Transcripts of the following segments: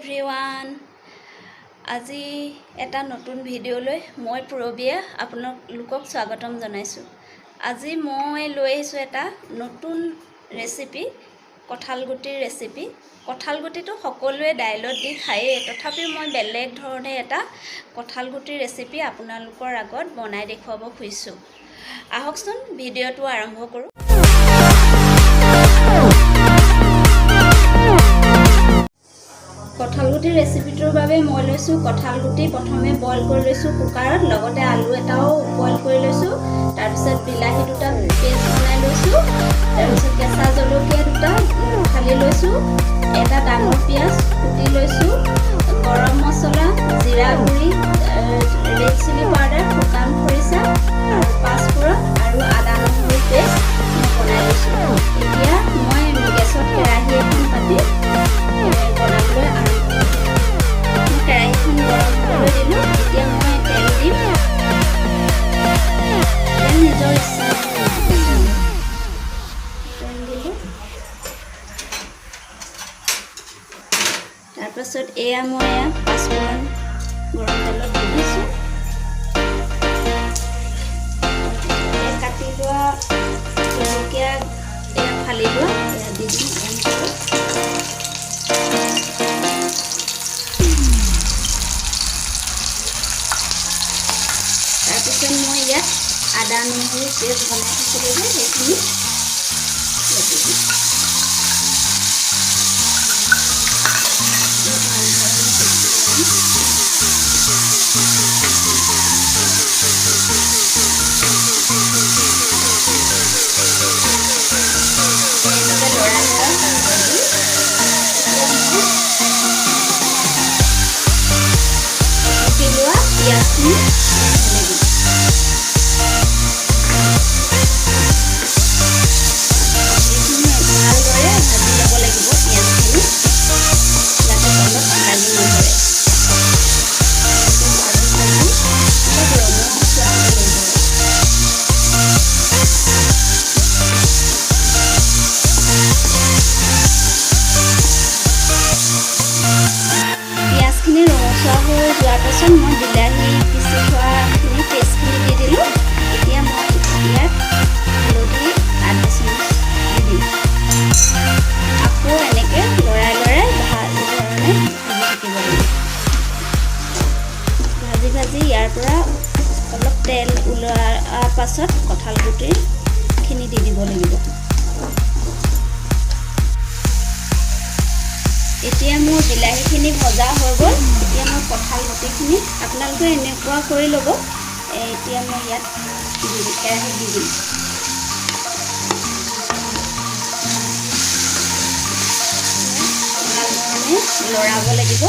Everyone আজি এটা নতুন ভিডিঅ'লৈ মই পুৰবিয়ে আপোনালোকক স্বাগতম জনাইছোঁ। আজি মই লৈ আহিছোঁ এটা নতুন ৰেচিপি, কঁঠালগুটিৰ ৰেচিপি। কঁঠালগুটিটো সকলোৱে দাইলত দি খায়েই, তথাপিও মই বেলেগ ধৰণে এটা কঁঠালগুটিৰ ৰেচিপি আপোনালোকৰ আগত বনাই দেখুৱাব খুজিছোঁ। আহকচোন ভিডিঅ'টো আৰম্ভ কৰোঁ। কঁঠালগুটিৰ ৰেচিপিটোৰ বাবে মই লৈছোঁ কঁঠালগুটি প্ৰথমে বইল কৰি লৈছোঁ কুকাৰত, লগতে আলু এটাও বইল কৰি লৈছোঁ, তাৰপিছত বিলাহী দুটা পেষ্ট বনাই লৈছোঁ, তাৰপিছত কেঁচা জলকীয়া দুটা ফালি লৈছোঁ, এটা ডাঙৰ পিঁয়াজ কুটি লৈছোঁ, গৰম মছলা, জিৰা গুড়ি, ৰেড চিলি পাউডাৰ, শুকান খৰিচা আৰু পাঁচফোৰণ আৰু আদা নহৰু পেষ্ট বনাই লৈছোঁ। এতিয়া মই গেছত কেৰাহী এখন পাতি বনাবলৈ কেৰাহীখন গৰম হ'বলৈ দিলোঁ। এতিয়া মই তেল দিম, তেল নিজৰ ইচ্ছা তেল দিলোঁ। তাৰপাছত মই পাঁচফোৰণ গৰম তেলত দি দিছোঁ। কাটি লোৱা জলকীয়া ফালি লোৱা দি দিম। তাৰপিছত মই ইয়াত আদা নহৰু পেষ্ট বনাই থৈছিলোঁ যে সেইখিনি লাগি দিম। পিঁয়াজখিনি ভালদৰে ভাজি ল'ব লাগিব। পিঁয়াজখিনি যাতে তলত লাগি নধৰে। পিঁয়াজখিনি ৰঙচুৱা হৈ যোৱাৰ পাছত মই বিলাহী পিচি থোৱাখিনি পেষ্টখিনি দি দিলোঁ। এতিয়া মই ইয়াত হালধি আধা চামুচ দি দিম। আকৌ এনেকৈ লৰাই লৰাই ভাল ধৰণে ভাজি থাকিব লাগিব। ভাজি ভাজি ইয়াৰ পৰা অলপ তেল ওলোৱাৰ পাছত কঁঠালগুটিখিনি দি দিব লাগিব। এতিয়া মোৰ বিলাহীখিনি ভজা হৈ গ'ল। এতিয়া মই কঁঠালগুটিখিনি আপোনালোকে এনেকুৱা কৰি ল'ব। এতিয়া মই ইয়াত কেৰাহীত দি দিম। ভাল ধৰণে লৰাব লাগিব।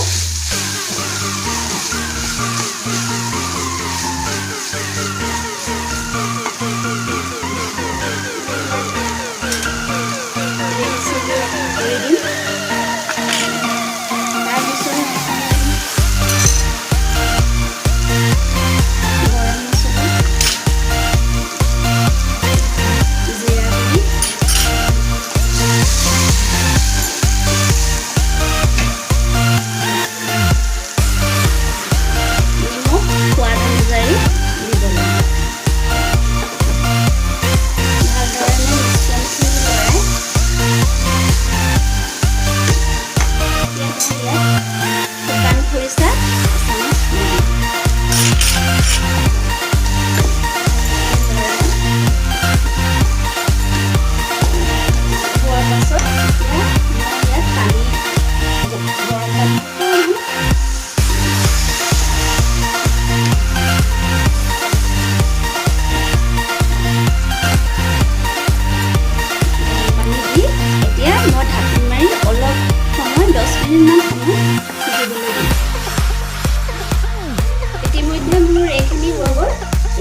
ইতিমধ্যে মোৰ এইখিনি হৈ গ'ল।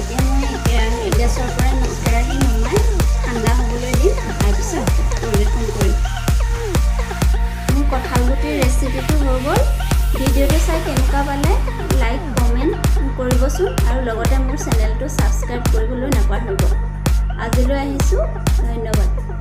এতিয়া মই গেছৰ পৰা কেৰাহী নমাই ঠাণ্ডা হ'বলৈ দিম, তাৰপিছত পৰিৱেশন কৰিম। মোৰ কঁঠালগুটিৰ ৰেচিপিটো হৈ গ'ল। ভিডিঅ'টো চাই কেনেকুৱা পালে লাইক কমেণ্ট কৰিবচোন আৰু লগতে মোৰ চেনেলটো ছাবস্ক্ৰাইব কৰিবলৈ নাপাহৰিব। আজিলৈ আহিছোঁ, ধন্যবাদ।